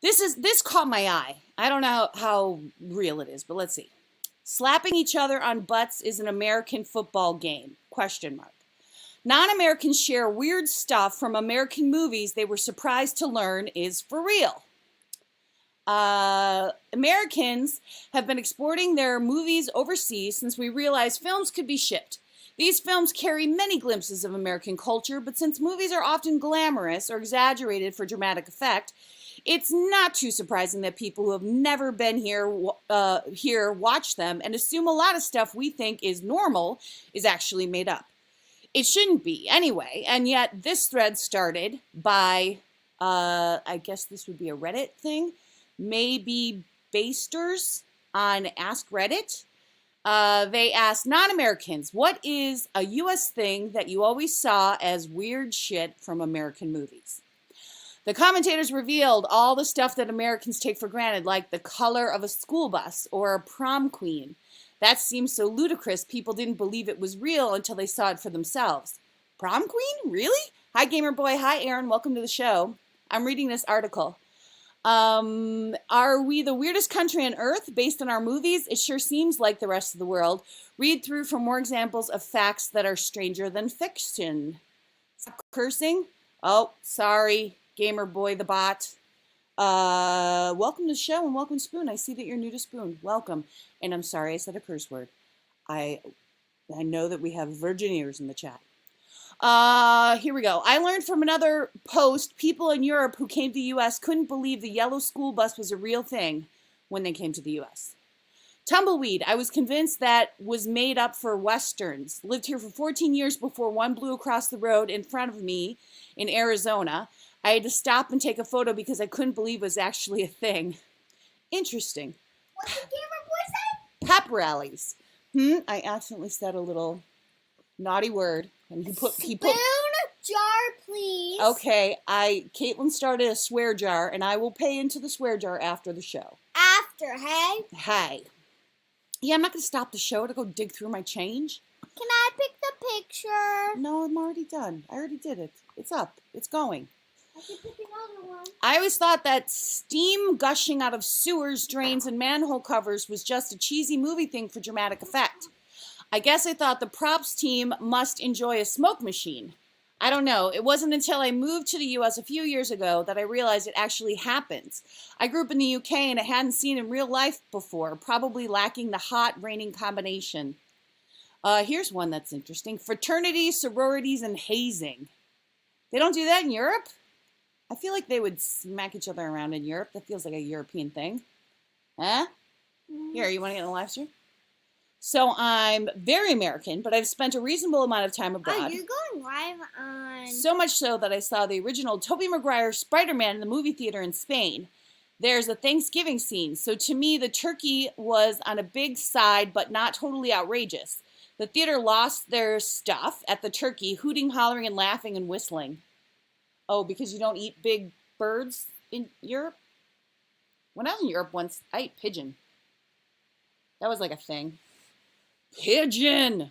This caught my eye. I don't know how real it is, but let's see. Slapping each other on butts is an American football game? Question mark. Non-Americans share weird stuff from American movies they were surprised to learn is for real. Americans have been exporting their movies overseas since we realized films could be shipped. These films carry many glimpses of American culture, but since movies are often glamorous or exaggerated for dramatic effect, it's not too surprising that people who have never been here watch them and assume a lot of stuff we think is normal is actually made up. It shouldn't be anyway, and yet this thread started by, I guess this would be a Reddit thing, maybe Basters on Ask Reddit. They asked non-Americans, what is a U.S. thing that you always saw as weird shit from American movies? The commentators revealed all the stuff that Americans take for granted, like the color of a school bus or a prom queen. That seems so ludicrous, people didn't believe it was real until they saw it for themselves. Prom queen? Really? Hi, Gamer Boy. Hi, Aaron. Welcome to the show. I'm reading this article. Are we the weirdest country on earth based on our movies? It sure seems like the rest of the world. Read through for more examples of facts that are stranger than fiction. Stop cursing? Oh, sorry, Gamer Boy the bot. Welcome to the show and welcome, Spoon. I see that you're new to Spoon. Welcome. And I'm sorry I said a curse word. I know that we have virgin ears in the chat. Here we go. I learned from another post, people in Europe who came to the U.S. couldn't believe the yellow school bus was a real thing when they came to the U.S. Tumbleweed. I was convinced that was made up for Westerns. Lived here for 14 years before one blew across the road in front of me in Arizona. I had to stop and take a photo because I couldn't believe it was actually a thing. Interesting. What did Gamer Boy say? Pep rallies. I accidentally said a little naughty word. And he put jar, please. Okay, Caitlin started a swear jar, and I will pay into the swear jar after the show. After, hey? Hey. Yeah, I'm not going to stop the show to go dig through my change. Can I pick the picture? No, I'm already done. I already did it. It's up. It's going. I can pick another one. I always thought that steam gushing out of sewers, drains, and manhole covers was just a cheesy movie thing for dramatic effect. I guess I thought the props team must enjoy a smoke machine. I don't know. It wasn't until I moved to the U.S. a few years ago that I realized it actually happens. I grew up in the U.K. and I hadn't seen in real life before, probably lacking the hot, raining combination. Here's one that's interesting. Fraternities, sororities, and hazing. They don't do that in Europe? I feel like they would smack each other around in Europe. That feels like a European thing. Huh? Here, you want to get in the live stream? So I'm very American, but I've spent a reasonable amount of time abroad. Oh, you're going live on... So much so that I saw the original Tobey Maguire Spider-Man in the movie theater in Spain. There's a Thanksgiving scene, so to me the turkey was on a big side, but not totally outrageous. The theater lost their stuff at the turkey, hooting, hollering, and laughing and whistling. Oh, because you don't eat big birds in Europe? When I was in Europe once, I ate pigeon. That was like a thing. Pigeon!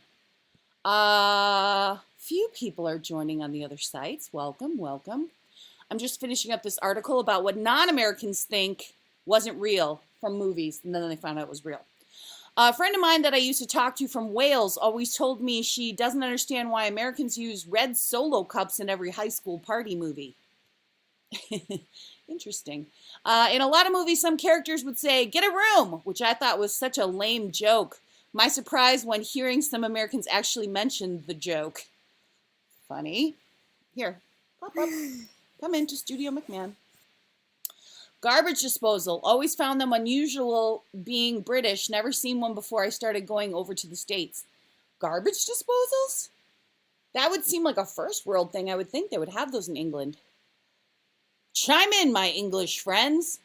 Few people are joining on the other sites. Welcome, welcome. I'm just finishing up this article about what non-Americans think wasn't real from movies, and then they found out it was real. A friend of mine that I used to talk to from Wales always told me she doesn't understand why Americans use red Solo cups in every high school party movie. Interesting. In a lot of movies, some characters would say, "Get a room," which I thought was such a lame joke. My surprise when hearing some Americans actually mention the joke. Funny. Here, pop up. Come into Studio McMahon. Garbage disposal. Always found them unusual being British. Never seen one before I started going over to the States. Garbage disposals? That would seem like a first world thing. I would think they would have those in England. Chime in, my English friends.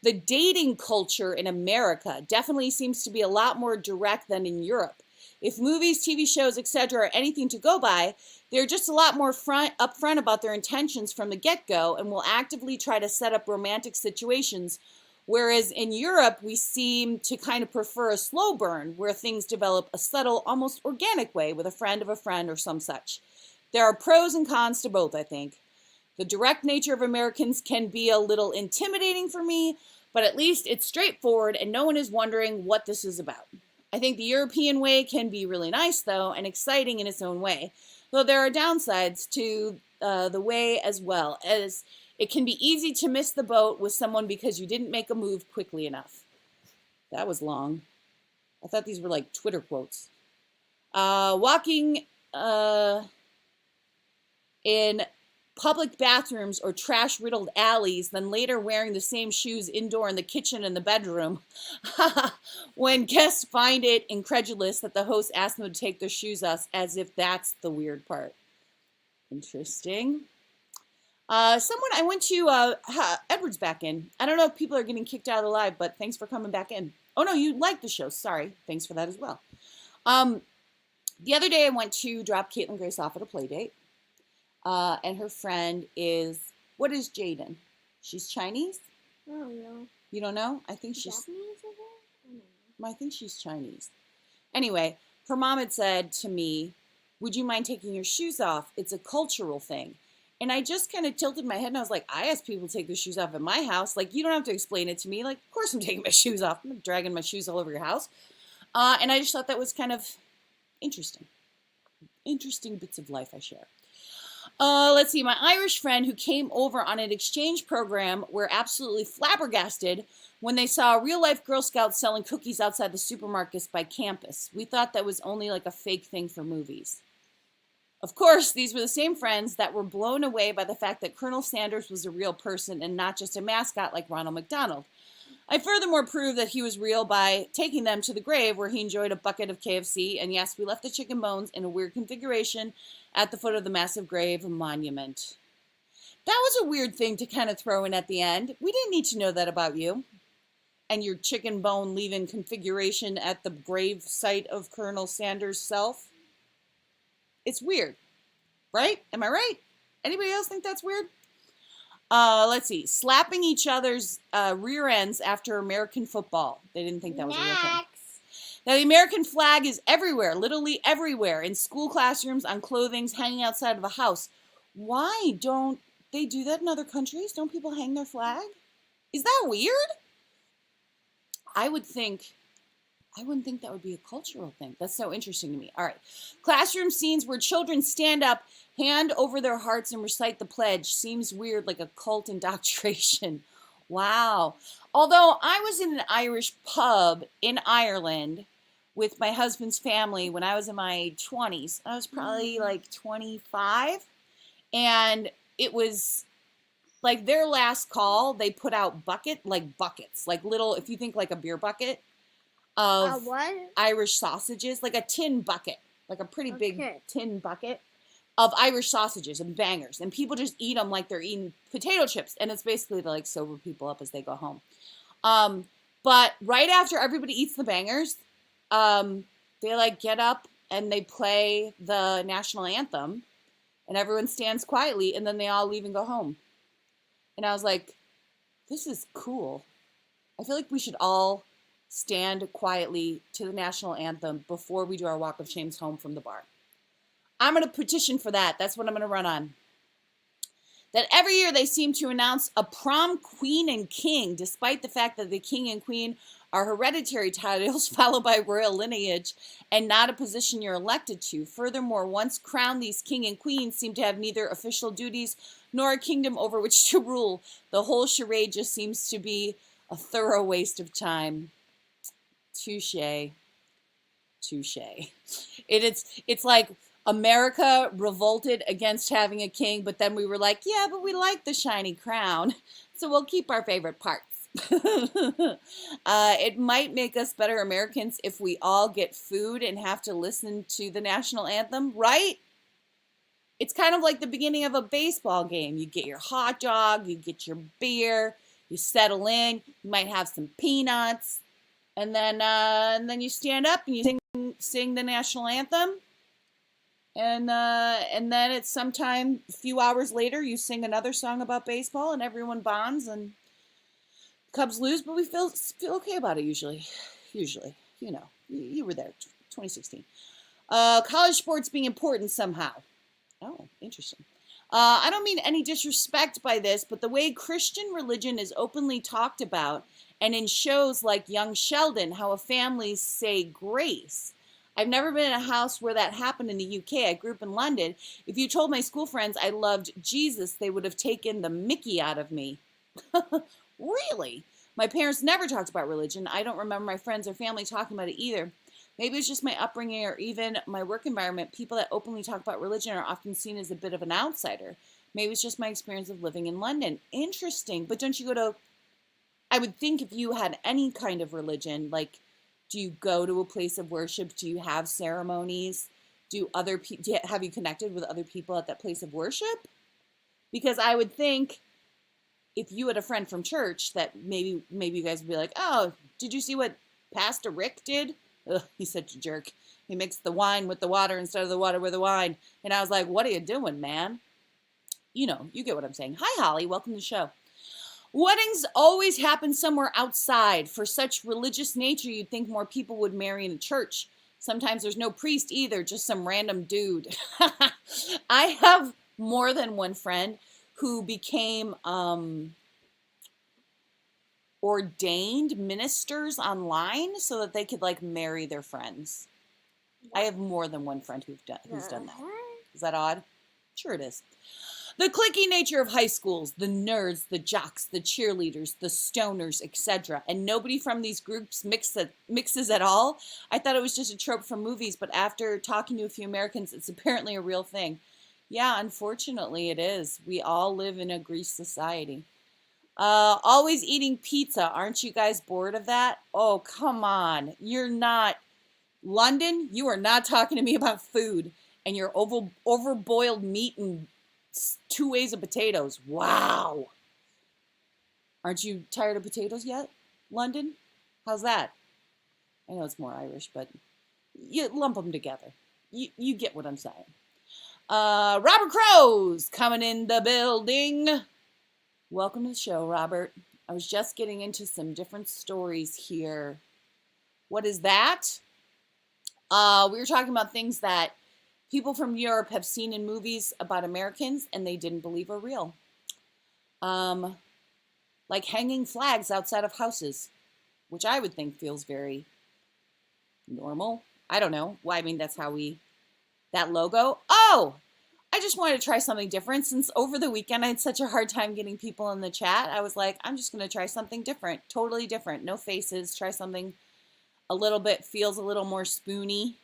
The dating culture in America definitely seems to be a lot more direct than in Europe. If movies, TV shows, etc. are anything to go by, they're just a lot more upfront about their intentions from the get-go and will actively try to set up romantic situations, whereas in Europe, we seem to kind of prefer a slow burn where things develop a subtle, almost organic way with a friend of a friend or some such. There are pros and cons to both, I think. The direct nature of Americans can be a little intimidating for me, but at least it's straightforward and no one is wondering what this is about. I think the European way can be really nice, though, and exciting in its own way, though there are downsides to the way as well, as it can be easy to miss the boat with someone because you didn't make a move quickly enough. That was long. I thought these were like Twitter quotes. Walking in public bathrooms or trash-riddled alleys, then later wearing the same shoes indoor in the kitchen and the bedroom. When guests find it incredulous that the host asked them to take their shoes off, as if that's the weird part. Interesting. I went to, Edward's back in. I don't know if people are getting kicked out of the live, but thanks for coming back in. Oh, no, you liked the show. Sorry. Thanks for that as well. The other day I went to drop Caitlin Grace off at a play date. And her friend is, what is Jaden? She's Chinese? I don't know. You don't know? I think she's, Japanese, I don't know. I think she's Chinese. Anyway, her mom had said to me, would you mind taking your shoes off? It's a cultural thing. And I just kind of tilted my head and I was like, I ask people to take their shoes off at my house. Like, you don't have to explain it to me. Like, of course I'm taking my shoes off. I'm not dragging my shoes all over your house. And I just thought that was kind of interesting. Interesting bits of life I share. Let's see. My Irish friend who came over on an exchange program were absolutely flabbergasted when they saw a real-life Girl Scout selling cookies outside the supermarkets by campus. We thought that was only like a fake thing for movies. Of course, these were the same friends that were blown away by the fact that Colonel Sanders was a real person and not just a mascot like Ronald McDonald. I furthermore proved that he was real by taking them to the grave where he enjoyed a bucket of KFC, and yes, we left the chicken bones in a weird configuration at the foot of the massive grave monument. That was a weird thing to kind of throw in at the end. We didn't need to know that about you. And your chicken bone leaving configuration at the grave site of Colonel Sanders' self. It's weird, right? Am I right? Anybody else think that's weird? Let's see. Slapping each other's rear ends after American football. They didn't think that was a real thing. Now, the American flag is everywhere, literally everywhere, in school classrooms, on clothing, hanging outside of a house. Why don't they do that in other countries? Don't people hang their flag? Is that weird? I wouldn't think that would be a cultural thing. That's so interesting to me. All right. Classroom scenes where children stand up, hand over their hearts, and recite the pledge. Seems weird, like a cult indoctrination. Wow. Although I was in an Irish pub in Ireland with my husband's family when I was in my 20s. I was probably like 25. And it was like their last call. They put out buckets, like little, if you think like a beer bucket of What? Irish sausages, like a tin bucket, like a pretty big tin bucket of Irish sausages and bangers. And people just eat them like they're eating potato chips. And it's basically to like sober people up as they go home. But right after everybody eats the bangers, they like get up and they play the national anthem and everyone stands quietly and then they all leave and go home. And I was like, this is cool. I feel like we should all stand quietly to the national anthem before we do our walk of shames home from the bar. I'm going to petition for that. That's what I'm going to run on. That every year they seem to announce a prom queen and king, despite the fact that the king and queen are hereditary titles followed by royal lineage and not a position you're elected to. Furthermore, once crowned, these king and queens seem to have neither official duties nor a kingdom over which to rule. The whole charade just seems to be a thorough waste of time. Touché. Touché. It's like America revolted against having a king, but then we were like, yeah, but we like the shiny crown, so we'll keep our favorite parts. It might make us better Americans if we all get food and have to listen to the national anthem, right? It's kind of like the beginning of a baseball game. You get your hot dog, you get your beer, you settle in, you might have some peanuts, and then you stand up and you sing the national anthem. And then it's sometime a few hours later, you sing another song about baseball and everyone bonds and Cubs lose, but we feel okay about it usually, you know, you were there, 2016. College sports being important somehow. Oh, interesting. I don't mean any disrespect by this, but the way Christian religion is openly talked about, and in shows like Young Sheldon, how a family say grace. I've never been in a house where that happened in the UK. I grew up in London. If you told my school friends I loved Jesus, they would have taken the mickey out of me. Really? My parents never talked about religion. I don't remember my friends or family talking about it either. Maybe it's just my upbringing or even my work environment. People that openly talk about religion are often seen as a bit of an outsider. Maybe it's just my experience of living in London. Interesting. But don't you go to, I would think if you had any kind of religion, like, do you go to a place of worship? Do you have ceremonies? Do other people, have you connected with other people at that place of worship? Because I would think if you had a friend from church that maybe you guys would be like, oh, did you see what Pastor Rick did? Ugh, he's such a jerk. He mixed the wine with the water instead of the water with the wine. And I was like, what are you doing, man? You know, you get what I'm saying. Hi, Holly. Welcome to the show. Weddings always happen somewhere outside. For such religious nature, you'd think more people would marry in a church. Sometimes there's no priest either, just some random dude. I have more than one friend who became ordained ministers online so that they could like marry their friends. I have more than one friend who's done that. Is that odd? Sure it is. The cliquey nature of high schools, the nerds, the jocks, the cheerleaders, the stoners, etc. And nobody from these groups mixes at all. I thought it was just a trope from movies, but after talking to a few Americans, it's apparently a real thing. Yeah, unfortunately it is. We all live in a greased society. Always eating pizza. Aren't you guys bored of that? Oh, come on. You're not. London, you are not talking to me about food and your overboiled meat and 2 ways of potatoes. Wow. Aren't you tired of potatoes yet, London? How's that? I know it's more Irish, but you lump them together. You get what I'm saying. Robert Crow's coming in the building. Welcome to the show, Robert. I was just getting into some different stories here. What is that? We were talking about things that people from Europe have seen in movies about Americans and they didn't believe are real. Like hanging flags outside of houses, which I would think feels very normal. I don't know. Well, I mean, that's how that logo. Oh, I just wanted to try something different. Since over the weekend I had such a hard time getting people in the chat, I was like, I'm just going to try something different. Totally different. No faces. Try something a little bit, feels a little more spoony.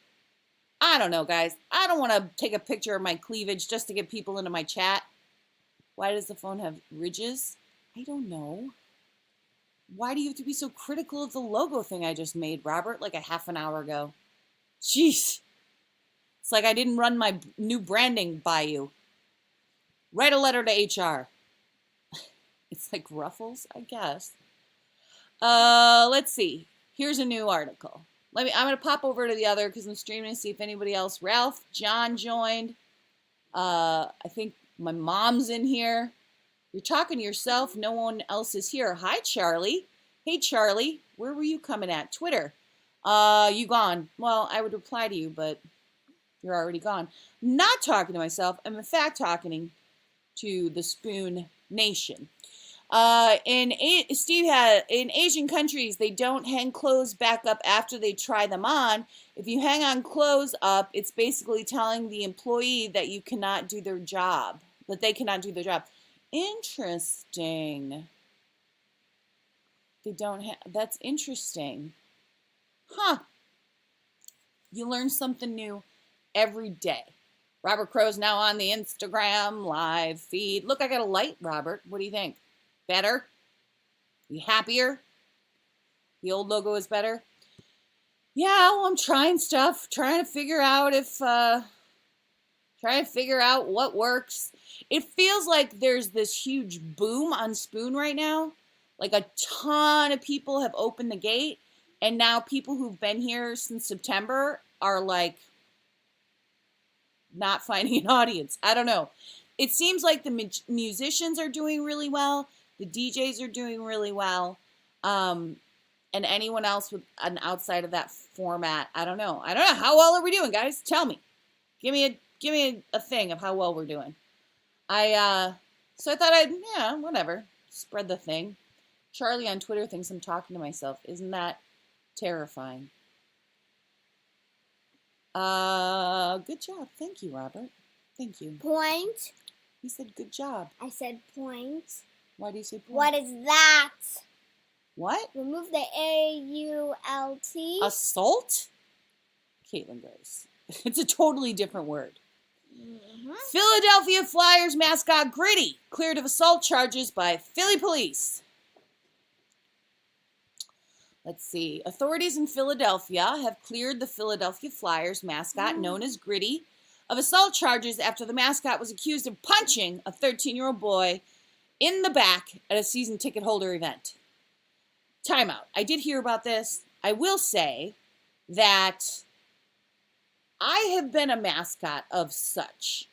I don't know, guys. I don't want to take a picture of my cleavage just to get people into my chat. Why does the phone have ridges? I don't know. Why do you have to be so critical of the logo thing I just made, Robert, like a half an hour ago? Jeez. It's like I didn't run my new branding by you. Write a letter to HR. It's like Ruffles, I guess. Let's see. Here's a new article. I'm going to pop over to the other because I'm streaming to see if anybody else. Ralph, John joined. I think my mom's in here. You're talking to yourself. No one else is here. Hi, Charlie. Hey, Charlie. Where were you coming at? Twitter. You gone. Well, I would reply to you, but you're already gone. Not talking to myself. I'm in fact talking to the Spoon Nation. In Asian countries, they don't hang clothes back up after they try them on. If you hang on clothes up, it's basically telling the employee that you cannot do their job, that they cannot do their job. Interesting. They don't have, that's interesting. Huh. You learn something new every day. Robert Crow's now on the Instagram live feed. Look, I got a light, Robert. What do you think? Better? You happier? The old logo is better? Yeah, well, I'm trying stuff, trying to figure out what works. It feels like there's this huge boom on Spoon right now. Like a ton of people have opened the gate, and now people who've been here since September are like not finding an audience. I don't know. It seems like the musicians are doing really well. The DJs are doing really well. And anyone else with an outside of that format, I don't know. How well are we doing, guys? Tell me. Give me a thing of how well we're doing. So I thought whatever, spread the thing. Charlie on Twitter thinks I'm talking to myself. Isn't that terrifying? Good job. Thank you, Robert. Thank you. Point. He said good job. I said point. Why do you say point? What is that? What? Remove the A-U-L-T. Assault? Caitlin goes. It's a totally different word. Mm-hmm. Philadelphia Flyers mascot Gritty cleared of assault charges by Philly police. Let's see. Authorities in Philadelphia have cleared the Philadelphia Flyers mascot, known as Gritty, of assault charges after the mascot was accused of punching a 13-year-old boy in the back at a season ticket holder event. Timeout. I did hear about this. I will say that I have been a mascot of such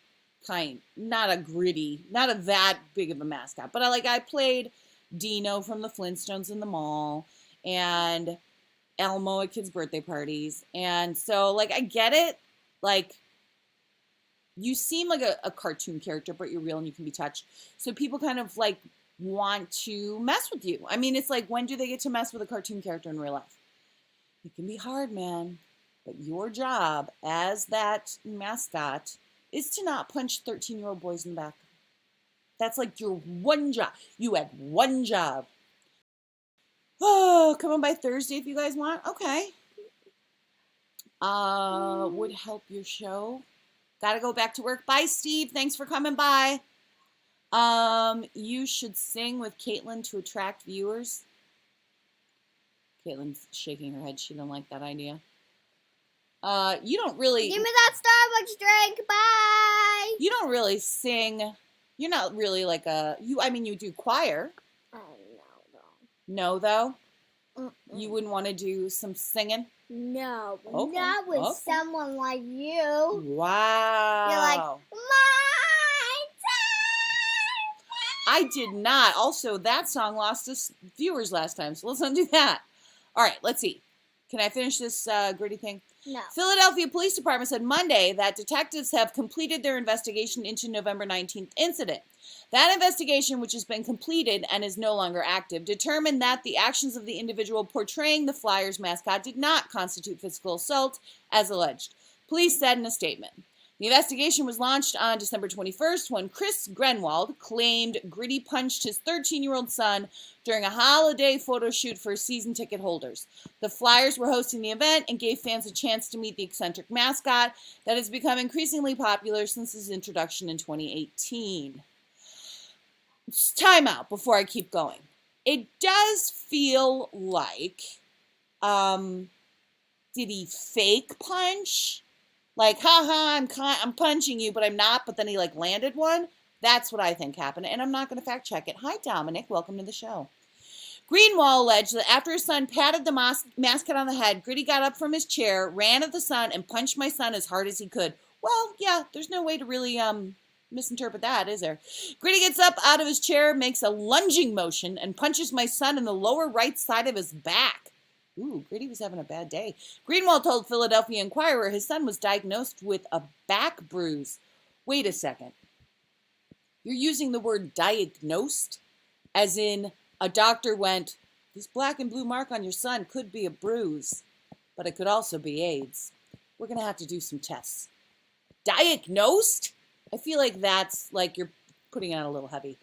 kind, not a Gritty, not a that big of a mascot, but I played Dino from the Flintstones in the mall and Elmo at kids' birthday parties. And so, I get it. You seem like a cartoon character, but you're real and you can be touched. So people kind of, want to mess with you. I mean, it's when do they get to mess with a cartoon character in real life? It can be hard, man. But your job as that mascot is to not punch 13-year-old boys in the back. That's your one job. You had one job. Oh, come on by Thursday if you guys want. Okay. Would help your show. Gotta go back to work. Bye, Steve. Thanks for coming by. You should sing with Caitlin to attract viewers. Caitlin's shaking her head. She don't like that idea. You don't really... Give me that Starbucks drink. Bye. You don't really sing. You're not really you do choir. No, though? Mm-mm. You wouldn't want to do some singing? No, but Okay. not with someone like you. Wow. You're like, my time. I did not. Also, that song lost us viewers last time, so let's not do that. All right, let's see. Can I finish this Gritty thing? No. Philadelphia Police Department said Monday that detectives have completed their investigation into November 19th incident. That investigation, which has been completed and is no longer active, determined that the actions of the individual portraying the Flyers mascot did not constitute physical assault, as alleged. Police said in a statement. The investigation was launched on December 21st when Chris Grenwald claimed Gritty punched his 13-year-old son during a holiday photo shoot for season ticket holders. The Flyers were hosting the event and gave fans a chance to meet the eccentric mascot that has become increasingly popular since his introduction in 2018. Time out before I keep going. It does feel like, did he fake punch? I'm punching you, but I'm not, but then he landed one. That's what I think happened, and I'm not going to fact check it. Hi, Dominic. Welcome to the show. Greenwald alleged that after his son patted the mascot on the head, Gritty got up from his chair, ran at the son, and punched my son as hard as he could. Well, yeah, there's no way to really, misinterpret that, is there? Gritty gets up out of his chair, makes a lunging motion, and punches my son in the lower right side of his back. Ooh, Gritty was having a bad day. Greenwald told Philadelphia Inquirer his son was diagnosed with a back bruise. Wait a second. You're using the word diagnosed? As in, a doctor went, this black and blue mark on your son could be a bruise, but it could also be AIDS. We're going to have to do some tests. Diagnosed? I feel like that's you're putting it on a little heavy.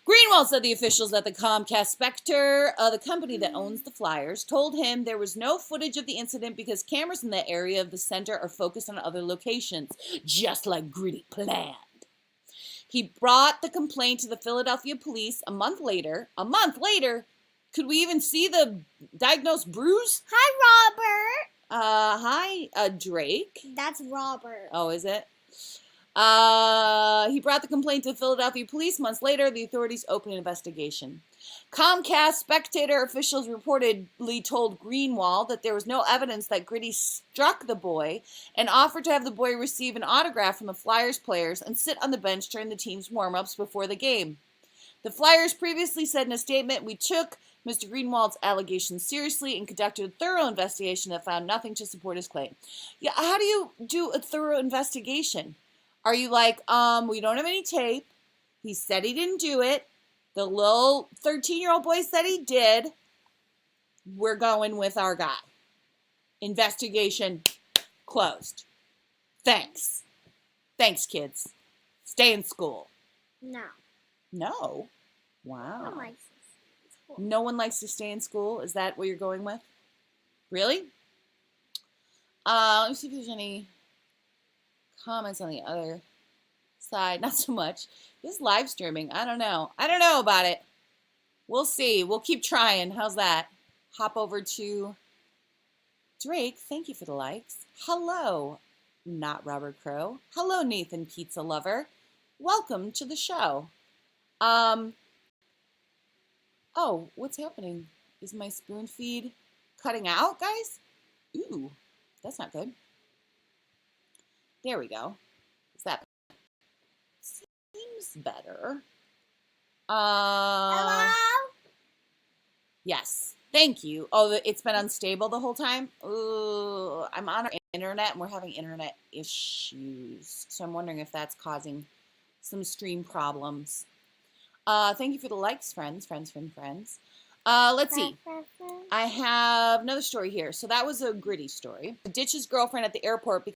Greenwald said the officials at the Comcast Spectre, the company that owns the Flyers, told him there was no footage of the incident because cameras in that area of the center are focused on other locations, just like Gritty planned. He brought the complaint to the Philadelphia police a month later. A month later? Could we even see the diagnosed bruise? Hi, Robert. Hi, Drake. That's Robert. Oh, is it? He brought the complaint to Philadelphia police. Months later, the authorities opened an investigation. Comcast Spectator officials reportedly told Greenwald that there was no evidence that Gritty struck the boy and offered to have the boy receive an autograph from the Flyers players and sit on the bench during the team's warm-ups before the game. The Flyers previously said in a statement, "We took Mr. Greenwald's allegations seriously and conducted a thorough investigation that found nothing to support his claim." Yeah, how do you do a thorough investigation? Are you we don't have any tape, He said he didn't do it. The little 13-year-old boy said he did. We're going with our guy. Investigation closed. Thanks. Thanks, kids. Stay in school. No. No. No Wow. one likes this. No one likes to stay in school? Is that what you're going with? Really? Let me see if there's any comments on the other side. Not so much. This live streaming, I don't know. I don't know about it. We'll see. We'll keep trying. How's that? Hop over to Drake. Thank you for the likes. Hello, not Robert Crow. Hello, Nathan Pizza Lover. Welcome to the show. Oh, what's happening? Is my spoon feed cutting out, guys? Ooh, that's not good. There we go. Is that seems better? Hello? Yes. Thank you. Oh, it's been unstable the whole time? Ooh, I'm on our internet and we're having internet issues. So I'm wondering if that's causing some stream problems. Thank you for the likes, friends. Let's see. I have another story here. So that was a gritty story. Ditches girlfriend at the airport because